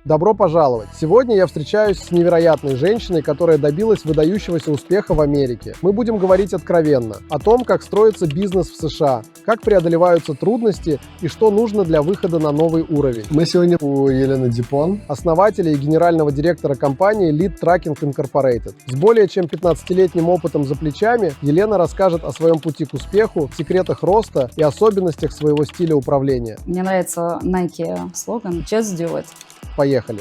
Добро пожаловать! Сегодня я встречаюсь с невероятной женщиной, которая добилась выдающегося успеха в Америке. Мы будем говорить откровенно о том, как строится бизнес в США, как преодолеваются трудности и что нужно для выхода на новый уровень. Мы сегодня у Елены Дипон, основателя и генерального директора компании Lead Tracking Incorporated. С более чем 15-летним опытом за плечами Елена расскажет о своем пути к успеху, секретах роста и особенностях своего стиля управления. Мне нравится Nike слоган «Just do it». Поехали!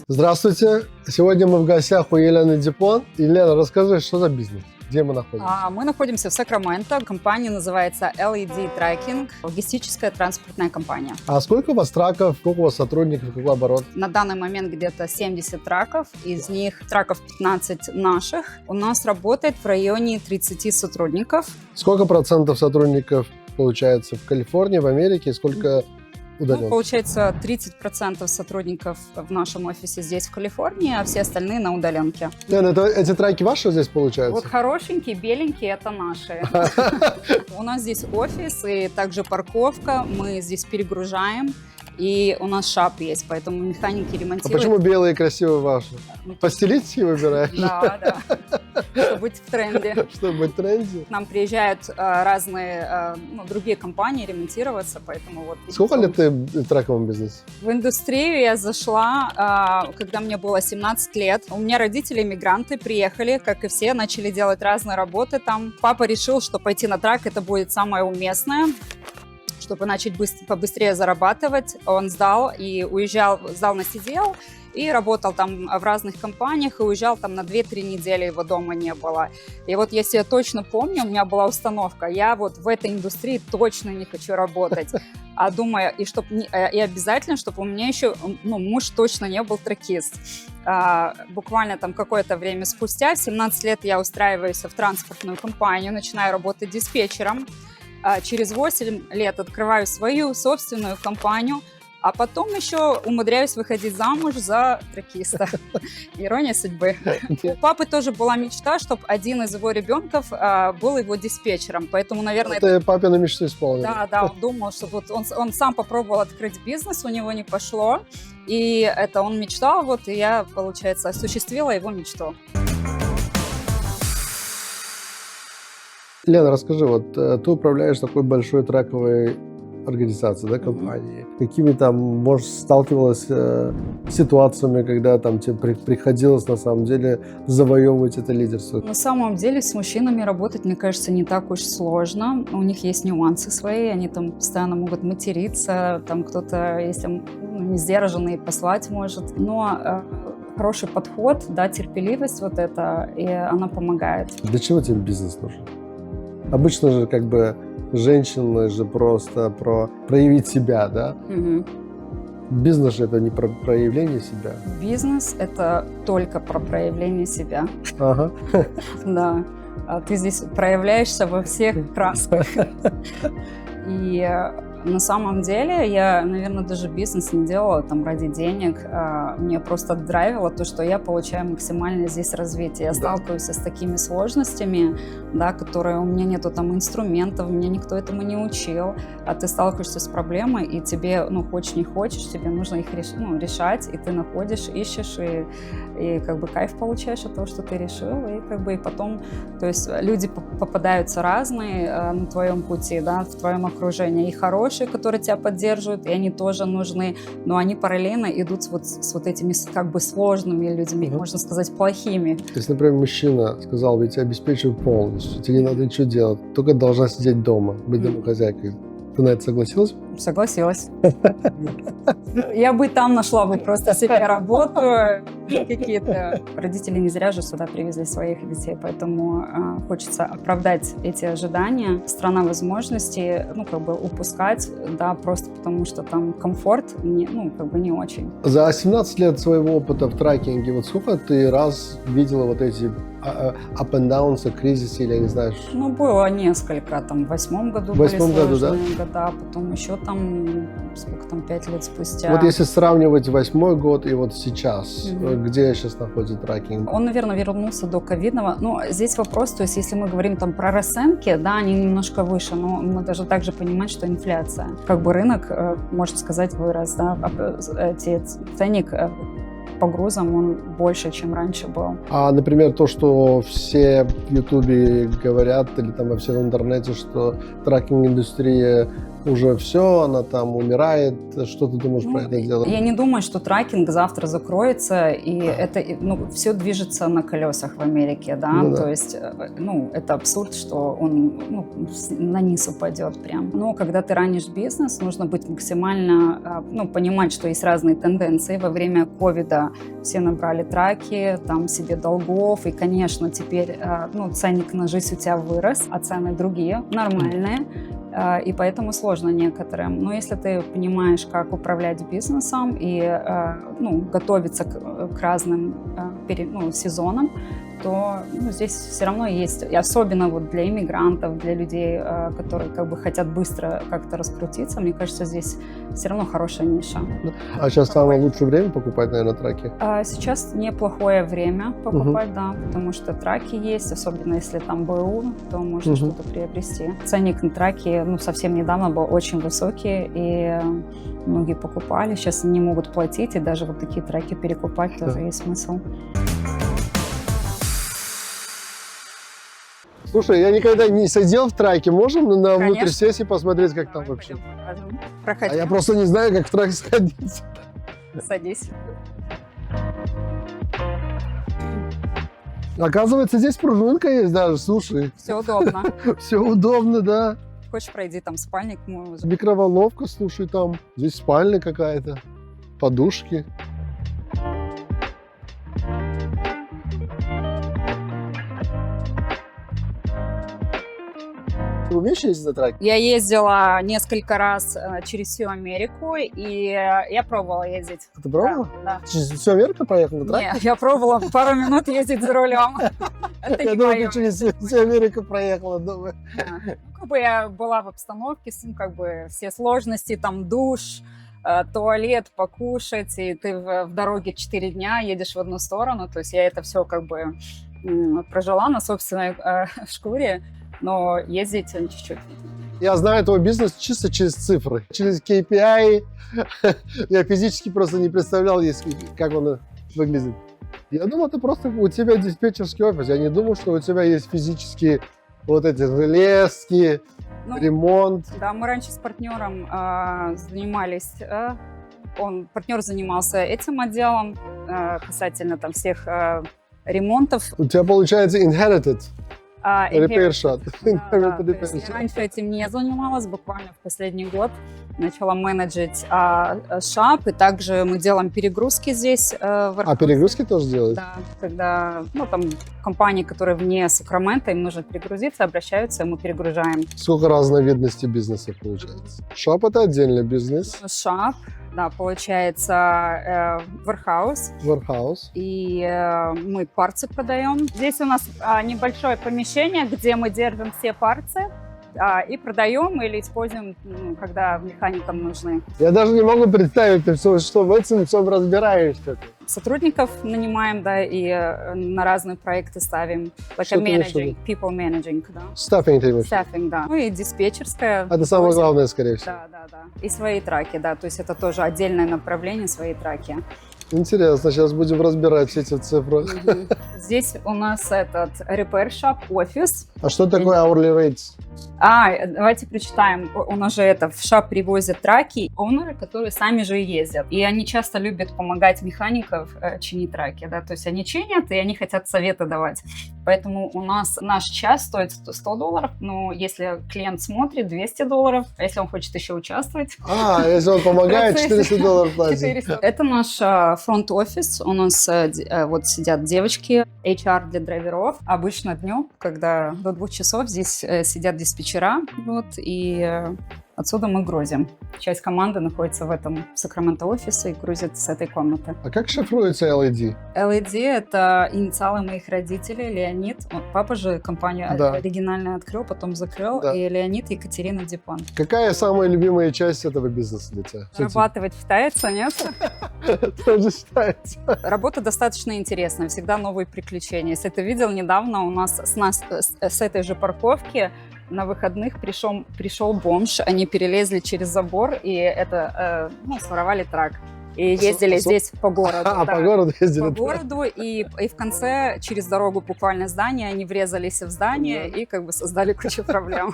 Здравствуйте! Сегодня мы в гостях у Елены Дипон. Елена, расскажи, что за бизнес? Где мы находимся? Мы находимся в Сакраменто. Компания называется LED Tracking, логистическая транспортная компания. А сколько у вас траков, сколько у вас сотрудников, какой оборот? На данный момент где-то 70 траков, из них траков 15 наших. У нас работает в районе 30 сотрудников. Сколько процентов сотрудников получается в Калифорнии, в Америке, и сколько удаленно? Получается 30% сотрудников в нашем офисе здесь в Калифорнии, а все остальные на удаленке. Лена, эти траки ваши здесь получаются? Вот хорошенькие, беленькие, это наши. У нас здесь офис и также парковка, мы здесь перегружаем. И у нас шап есть, поэтому механики ремонтируют. А почему белые и красивые ваши? По стилистике выбираешь? Да. Чтобы быть в тренде. Чтобы быть в тренде? К нам приезжают разные другие компании ремонтироваться, поэтому вот. Сколько лет ты в траковом бизнесе? В индустрию я зашла, когда мне было 17 лет. У меня родители иммигранты приехали, как и все, начали делать разные работы там. Папа решил, что пойти на трак это будет самое уместное, чтобы начать побыстрее зарабатывать. Он сдал и уезжал, сдал на сидел и работал там в разных компаниях, и уезжал там на 2-3 недели, его дома не было. И вот если я точно помню, у меня была установка, я вот в этой индустрии точно не хочу работать. А думаю, и обязательно, чтобы у меня еще муж точно не был тракист. Буквально там какое-то время спустя, в 17 лет я устраиваюсь в транспортную компанию, начинаю работать диспетчером. Через 8 лет открываю свою собственную компанию, а потом еще умудряюсь выходить замуж за тракиста. Ирония судьбы. У папы тоже была мечта, чтобы один из его ребенков был его диспетчером, поэтому, наверное... Это папину мечту исполнил. Да, он думал, что вот он сам попробовал открыть бизнес, у него не пошло, и это он мечтал, вот, и я, получается, осуществила его мечту. Лена, расскажи, вот ты управляешь такой большой траковой организацией, да, компанией. Какими там, может, сталкивалась с ситуациями, когда там тебе приходилось на самом деле завоевывать это лидерство? На самом деле с мужчинами работать, мне кажется, не так уж сложно. У них есть нюансы свои, они там постоянно могут материться, там кто-то, если не сдержанный, послать может. Но хороший подход, да, терпеливость вот эта, и она помогает. Для чего тебе бизнес нужен? Обычно же как бы женщины же просто про проявить себя, да? Угу. Бизнес же это не про проявление себя. Бизнес – это только про проявление себя. Ага. Да. Ты здесь проявляешься во всех красках. И на самом деле я, наверное, даже бизнес не делала там ради денег. Мне просто драйвило то, что я получаю максимальное здесь развитие. Я сталкиваюсь с такими сложностями, да, которые у меня нету там инструментов, меня никто этому не учил. А ты сталкиваешься с проблемой, и тебе, хочешь не хочешь, тебе нужно их решать, и ты находишь, ищешь, и как бы кайф получаешь от того, что ты решил, и как бы и потом, то есть люди попадаются разные на твоем пути, да, в твоем окружении, и хорошие, которые тебя поддерживают, и они тоже нужны, но они параллельно идут с вот этими как бы сложными людьми, можно сказать, плохими. Если, например, мужчина сказал, я тебя обеспечиваю полностью, тебе не надо ничего делать, только должна сидеть дома, быть домохозяйкой. Ты на это согласилась? Согласилась. Я бы там нашла бы просто себе работу какие-то. Родители не зря же сюда привезли своих детей, поэтому хочется оправдать эти ожидания. Страна возможностей, упускать, да, просто потому что там комфорт, не очень. За 17 лет своего опыта в трекинге, вот сколько ты раз видела вот эти up and downs, кризис или я не знаю. Ну, было несколько, там, в 2008 году В 2008 были году, да? сложные года, потом еще там, сколько там, 5 лет спустя. Вот если сравнивать 2008 год и вот сейчас, Мгм. где сейчас находится трекинг? Он, наверное, вернулся до ковидного. Ну, здесь вопрос, то есть если мы говорим там про расценки, да, они немножко выше, но мы должны также понимать, что инфляция. Как бы рынок, можно сказать, вырос, да, ценник по грузам, он больше, чем раньше был. А, например, то, что все в Ютубе говорят или там во всем интернете, что трекинг-индустрия уже все, она там умирает. Что ты думаешь про это дело? Я не думаю, что трекинг завтра закроется, и это, ну, все движется на колесах в Америке, да, Ну да. то есть, ну, это абсурд, что он, ну, на низ упадет прям. Но когда ты ранишь бизнес, нужно быть максимально, ну, понимать, что есть разные тенденции. Во время ковида все набрали траки, там себе долгов, и, конечно, теперь, ну, ценник на жизнь у тебя вырос, а цены другие, нормальные. И поэтому сложно некоторым. Но если ты понимаешь, как управлять бизнесом и ну, готовиться к разным сезонам, то ну, здесь все равно есть, и особенно вот для иммигрантов, для людей, которые как бы хотят быстро как-то раскрутиться, мне кажется, здесь все равно хорошая ниша. А сейчас самое лучшее время покупать, наверное, траки? Сейчас неплохое время покупать, да, потому что траки есть, особенно если там БУ, то можно что-то приобрести. Ценник на траки, ну, совсем недавно был очень высокий, и многие покупали, сейчас не могут платить, и даже вот такие траки перекупать тоже есть смысл. Слушай, я никогда не сидел в траке. Можем на внутрь Конечно. сесть и посмотреть, как там Давай вообще? пойдем покажем. А Проходи, я просто не знаю, как в трак сходить. садись. Оказывается, здесь пружинка есть даже, слушай. Все удобно. Все удобно, да. Хочешь, пройди там спальник, мы уже. Микроволновка, слушай, там. Здесь спальня какая-то. Подушки. Ты умеешь ездить на траке? Я ездила несколько раз через всю Америку, и я пробовала ездить. Ты пробовала? Да. Через всю Америку поехал на траке? Нет, я пробовала пару минут ездить за рулем. Это Я не думаю, моё. ты через всю Америку проехала, думаю. Да. Ну, как бы я была в обстановке, как бы все сложности, там душ, туалет, покушать, и ты в дороге 4 дня едешь в одну сторону, то есть я это все как бы прожила на собственной шкуре, но ездить чуть-чуть. Я знаю твой бизнес чисто через цифры, через KPI. Я физически просто не представлял, как он выглядит. Я думал, это просто у тебя диспетчерский офис. Я не думал, что у тебя есть физические вот эти железки, Ну, ремонт. да, мы раньше с партнером занимались, партнер занимался этим отделом касательно там всех ремонтов. У тебя получается inherited repair shop. Да, Inherited то repair есть я shop. раньше этим не занималась, буквально в последний год начала менеджить шап, и также мы делаем перегрузки здесь в А Архангельске. перегрузки тоже делают? Да, когда, ну, там компании, которые вне Сакрамента, им нужно перегрузиться, обращаются, и мы перегружаем. Сколько разновидностей бизнеса получается? Шоп — это отдельный бизнес. Шап, да, получается warehouse, Warehouse. и мы парцы продаем. Здесь у нас небольшое помещение, где мы держим все парцы и продаем или используем, когда механикам нужны. Я даже не могу представить, что в этом всем разбираешься. Сотрудников нанимаем, да, и на разные проекты ставим. Что ты имеешь в Managing, people managing, да. Стаффинг ты имеешь? Staffing, да. Ну и диспетчерская. Это самое возим. главное, скорее всего. Да. И свои траки, да, то есть это тоже отдельное направление, свои траки. Интересно, сейчас будем разбирать все эти цифры. Здесь у нас этот repair shop, офис. А что такое hourly rates? Давайте прочитаем. У нас же в шап привозят траки, оунеры, которые сами же ездят. И они часто любят помогать механикам чинить траки, да, то есть они чинят, и они хотят советы давать. Поэтому у нас наш час стоит $100, но если клиент смотрит, $200, а если он хочет еще участвовать... Если он помогает, процессе. $400 платит. 400. Это наш фронт-офис. У нас вот сидят девочки, HR для драйверов. Обычно днем, когда до 2 часов здесь сидят диспетчера, вот, и Отсюда мы грузим. Часть команды находится в этом Сакраменто офисе и грузит с этой комнаты. А как шифруется LED? LED — это инициалы моих родителей. Леонид, папа же компанию оригинально открыл, потом закрыл, и Леонид, Екатерина Дипон. Какая самая любимая часть этого бизнеса для тебя? Зарабатывать считается, нет? Тоже считается. Работа достаточно интересная, всегда новые приключения. Если ты видел, недавно у нас с этой же парковки на выходных пришел бомж, они перелезли через забор и своровали трак. И ездили здесь по городу. По городу ездили. По городу, и в конце через дорогу буквально здания, они врезались в здание и как бы создали кучу проблем.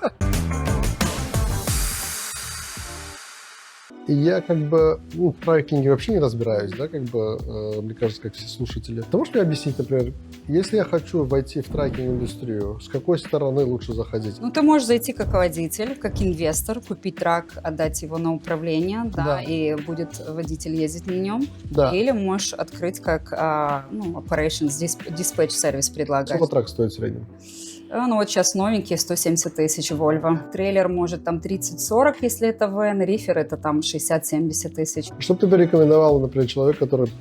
И я как бы в трекинге вообще не разбираюсь, да, как бы, мне кажется, как все слушатели. Ты можешь мне объяснить, например, если я хочу войти в трекинг-индустрию, с какой стороны лучше заходить? Ну, ты можешь зайти как водитель, как инвестор, купить трак, отдать его на управление, и будет водитель ездить на нем. Да. Или можешь открыть как operations, dispatch сервис предлагать. Сколько трак стоит в среднем? Ну вот сейчас новенькие, 170 тысяч Volvo. Трейлер может там 30-40, если это вэн, рифер это там 60-70 тысяч. Что бы ты порекомендовал, например, человек, который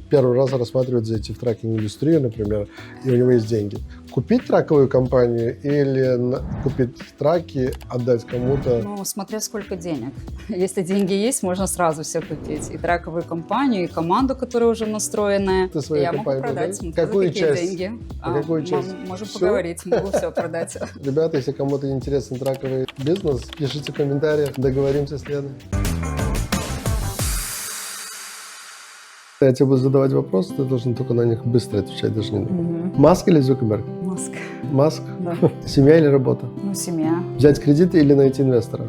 первый раз рассматривает зайти в трекинг-индустрию, например, и у него есть деньги? Купить траковую компанию или купить траки, отдать кому-то? Ну, смотря сколько денег. Если деньги есть, можно сразу все купить. И траковую компанию, и команду, которая уже настроенная. Ты свою компанию могу продать, смотря какую часть? Деньги. Какую часть? Можем поговорить, могу все продать. Ребята, если кому-то интересен траковый бизнес, пишите в комментариях, договоримся с Леной. Я тебе буду задавать вопросы, ты должен только на них быстро отвечать, даже не надо. Маск или Зукерберг? Маск. Маск? Да. Семья или работа? Ну, семья. Взять кредит или найти инвестора?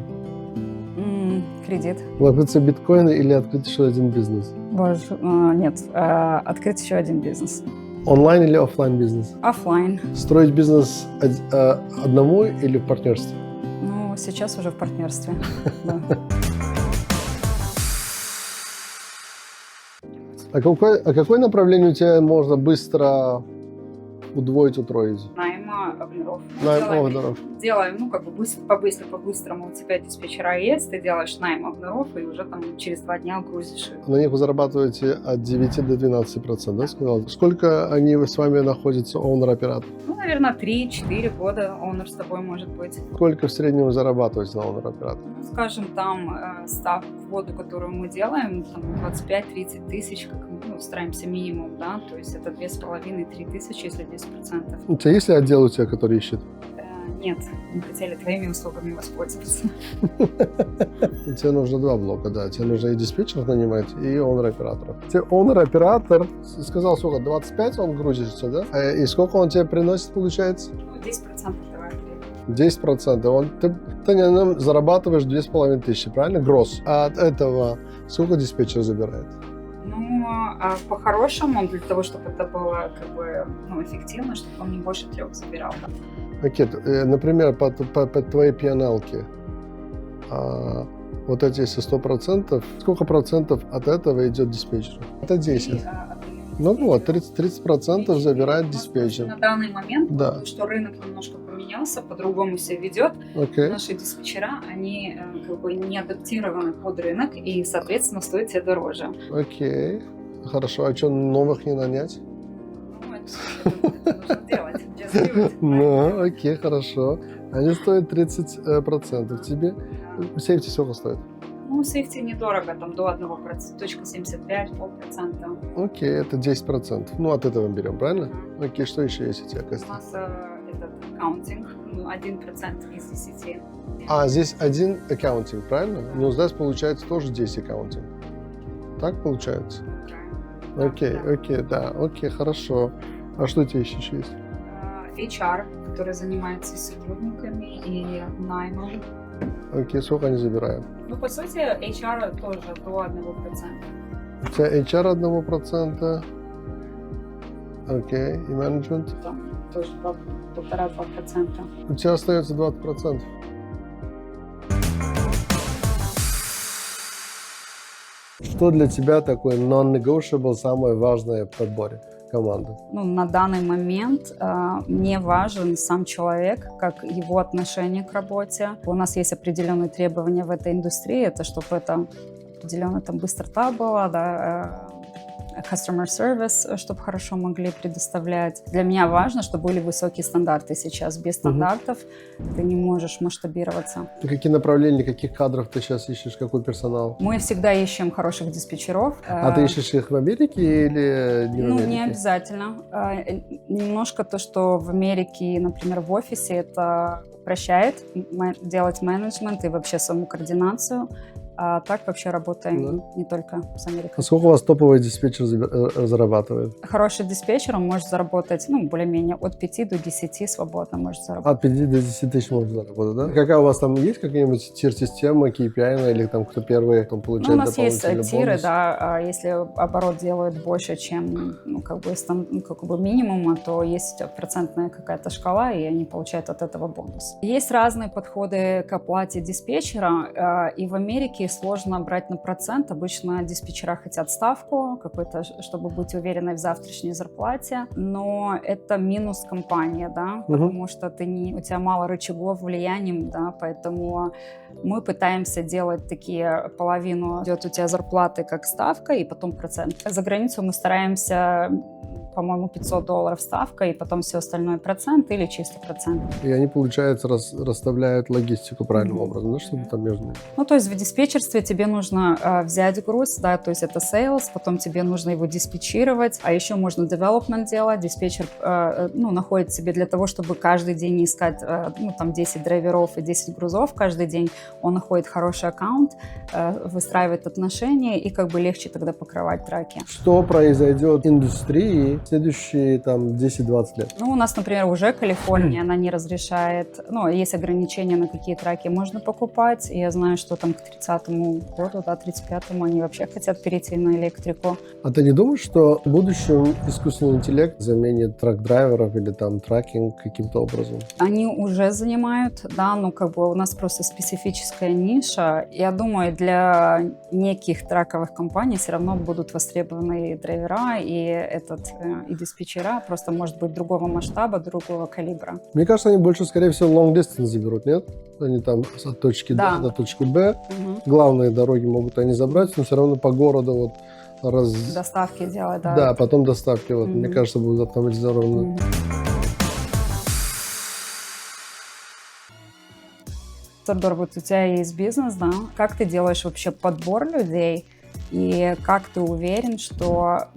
Кредит. Вложиться в биткоины или открыть еще один бизнес? Нет, открыть еще один бизнес. Онлайн или офлайн бизнес? Офлайн. Строить бизнес одному или в партнерстве? Ну, сейчас уже в партнерстве, да. А какое направление у тебя можно быстро удвоить, утроить? Найм овнеров. Делаем, по-быстрому. У тебя диспетчера есть, ты делаешь найм овнеров, и уже там через 2 дня грузишь их. На них вы зарабатываете от 9 до 12%, да, сказал? Сколько они с вами находятся, оунер-оператор? Ну, наверное, 3-4 года оунер с тобой может быть. Сколько в среднем вы зарабатываете на оунер-оператор? Ну, скажем, там ставку в воду, которую мы делаем, там 25-30 тысяч, как мы стараемся минимум, да, то есть это 2,5-3 тысячи, если 10%. У тебя есть ли отдел у тебя, который ищет? Нет, мы хотели твоими услугами воспользоваться. Тебе нужно 2 блока, да. Тебе нужно и диспетчеров нанимать, и оунер-операторов. Тебе оунер-оператор сказал, сколько, 25 он грузится, да? И сколько он тебе приносит, получается? 10% давай. 10%. Ты на нем зарабатываешь 2500, правильно? Гросс. А от этого сколько диспетчер забирает? Ну, по-хорошему, для того, чтобы это было как бы, эффективно, чтобы он не больше 3 забирал. Да. Окей, например, по твоей P&L-ке, вот эти, если 100%, сколько процентов от этого идет диспетчеру? Это 10. Ну вот, 30% забирает диспетчер. На данный момент, да. Что рынок немножко поменялся, по-другому себя ведет. Наши диспетчера, они как бы не адаптированы под рынок и, соответственно, стоят себе дороже. Окей, хорошо. А что, новых не нанять? Ну, это нужно делать. Ну, окей, хорошо. Они стоят 30%. Тебе сейфти сколько стоит? Ну, сейфти недорого, там до 1,75, 0,5%. Окей, это 10%. Ну, от этого берем, правильно? Окей, что еще есть у тебя, Костя? У нас этот аккаунтинг, 1% из 10. А, здесь 1 аккаунтинг, правильно? Ну, здесь получается тоже 10 аккаунтинг. Так получается? Окей, да, окей, хорошо. А что у тебя еще есть? HR, который занимается сотрудниками и наймом. Окей, сколько они забирают? Ну, по сути, HR тоже до 1%. У тебя HR 1%. Окей, и менеджмент? Там тоже 1,5-2%. У тебя остается 20%. Что для тебя такое non-negotiable, самое важное в подборе? команда? Ну, на данный момент мне важен сам человек, как его отношение к работе. У нас есть определенные требования в этой индустрии, это чтобы это определенно там быстрота была, да, customer service, чтобы хорошо могли предоставлять. Для меня важно, чтобы были высокие стандарты сейчас. Без стандартов ты не можешь масштабироваться. Какие направления, каких кадров ты сейчас ищешь, какой персонал? Мы всегда ищем хороших диспетчеров. А ты ищешь их в Америке или не в Америке? Ну, не обязательно. Немножко то, что в Америке, например, в офисе, это упрощает делать менеджмент и вообще саму координацию. А так вообще работаем не только с Америкой. А сколько у вас топовый диспетчер зарабатывает? Хороший диспетчер, он может заработать, ну, более-менее от 5 до 10 свободно может заработать. От 5 до 10 тысяч может заработать, да? Какая у вас там есть какая-нибудь тир-система, KPI, или там кто первый там, получает дополнительный бонус? Ну, у нас есть тиры, да, если оборот делает больше, чем, ну, как бы минимума, то есть процентная какая-то шкала, и они получают от этого бонус. Есть разные подходы к оплате диспетчера, и в Америке сложно брать на процент. Обычно диспетчера хотят ставку какой-то, чтобы быть уверенной в завтрашней зарплате, но это минус компании, да, потому что у тебя мало рычагов влияния, да, поэтому мы пытаемся делать такие, половину идет у тебя зарплаты как ставка и потом процент. За границу мы стараемся, по-моему, $500 ставка, и потом все остальное процент или чисто процент. И они, получается, расставляют логистику правильным образом, да, чтобы там между... Ну, то есть в диспетчерстве тебе нужно взять груз, да, то есть это sales, потом тебе нужно его диспетчировать, а еще можно development делать. Диспетчер, находит себе для того, чтобы каждый день искать, 10 драйверов и 10 грузов каждый день, он находит хороший аккаунт, выстраивает отношения, и как бы легче тогда покрывать траки. Что произойдет в индустрии в следующие, 10-20 лет? Ну, у нас, например, уже Калифорния, она не разрешает, есть ограничения, на какие траки можно покупать, и я знаю, что там к 30-му году, 35-му они вообще хотят перейти на электрику. А ты не думаешь, что в будущем искусственный интеллект заменит трак-драйверов или тракинг каким-то образом? Они уже занимают, да, у нас просто специфическая ниша. Я думаю, для неких траковых компаний все равно будут востребованы и драйвера, и диспетчера, просто может быть другого масштаба, другого калибра. Мне кажется, они больше, скорее всего, long distance заберут, нет? Они там от точки Да. А до точки Б. Главные дороги могут они забрать, но все равно по городу доставки делать, да. Да, потом доставки, мне кажется, будут автоматизированы. Теодор, вот у тебя есть бизнес, да? Как ты делаешь вообще подбор людей? И как ты уверен, что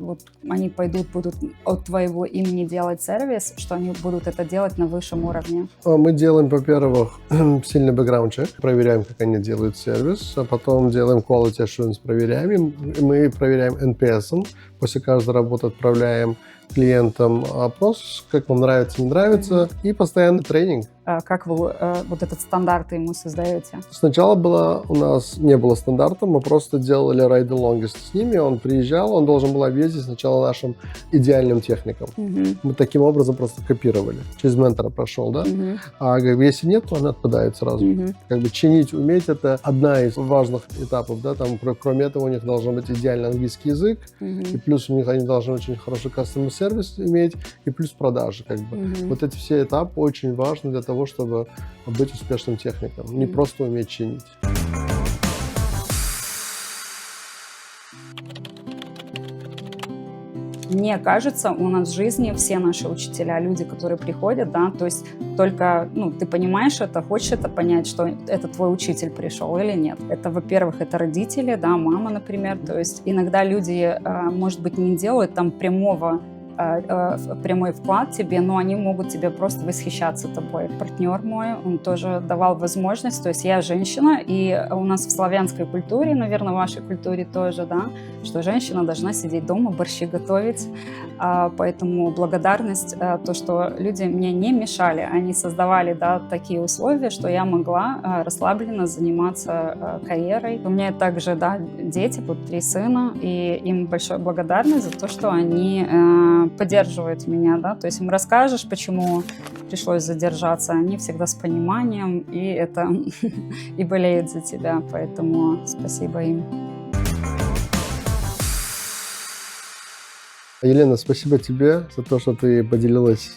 они будут от твоего имени делать сервис, что они будут это делать на высшем уровне? Мы делаем, во-первых, сильный бэкграунд-чек, проверяем, как они делают сервис, а потом делаем quality assurance, проверяем. Мы проверяем NPS, после каждой работы отправляем клиентам опрос, как вам нравится, не нравится, и постоянный тренинг. Как вы этот стандарт ему создаете? Сначала у нас не было стандарта, мы просто делали ride the longest с ними, он приезжал, он должен был объездить сначала нашим идеальным техникам. Мы таким образом просто копировали. Через ментора прошел, да? А если нет, то он отпадает сразу. Чинить, уметь — это одна из важных этапов, да? Там, кроме этого, у них должен быть идеальный английский язык, и плюс у них они должны очень хороший customer сервис иметь, и плюс продажи, Вот эти все этапы очень важны для того, чтобы быть успешным техником, не просто уметь чинить. Мне кажется, у нас в жизни все наши учителя, люди, которые приходят, да, то есть только, ты понимаешь это, хочешь это понять, что это твой учитель пришел или нет. Это, во-первых, это родители, да, мама, например, то есть иногда люди, может быть, не делают там прямой вклад тебе, но они могут тебе просто восхищаться тобой. Партнер мой, он тоже давал возможность, то есть я женщина, и у нас в славянской культуре, наверное, в вашей культуре тоже, да, что женщина должна сидеть дома, борщи готовить, поэтому благодарность, то, что люди мне не мешали, они создавали, да, такие условия, что я могла расслабленно заниматься карьерой. У меня также, да, дети, 3 сына, и им большая благодарность за то, что они поддерживают меня, да, то есть им расскажешь, почему пришлось задержаться, они всегда с пониманием, и болеют за тебя, поэтому спасибо им. Елена, спасибо тебе за то, что ты поделилась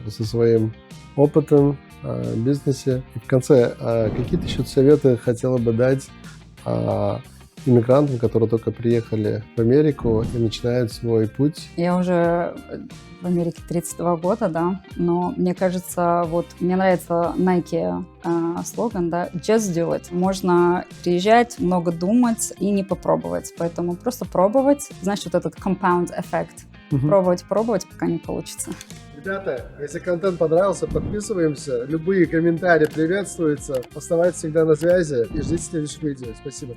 со своим опытом в бизнесе. И в конце, какие ты еще советы хотела бы дать иммигрантам, которые только приехали в Америку и начинают свой путь? Я уже в Америке 32 года, да, но мне кажется, вот мне нравится Nike слоган, да, just do it. Можно приезжать, много думать и не попробовать, поэтому просто пробовать, знаешь, вот этот compound эффект. Пробовать, пока не получится. Ребята, если контент понравился, подписываемся. Любые комментарии приветствуются. Оставайтесь всегда на связи и ждите следующих видео. Спасибо.